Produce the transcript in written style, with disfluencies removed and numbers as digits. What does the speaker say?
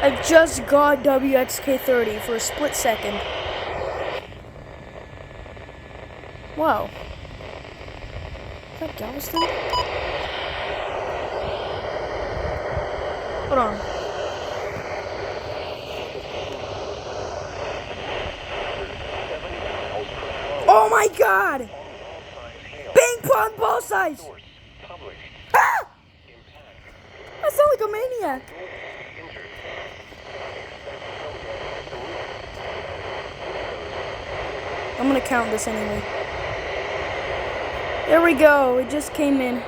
I just got Wxk30 for a split second. Wow. Is that Galveston? Hold on. Oh my god! Ping pong ball size! Ah! I sound like a maniac. I'm gonna count this anyway. There we go. It just came in.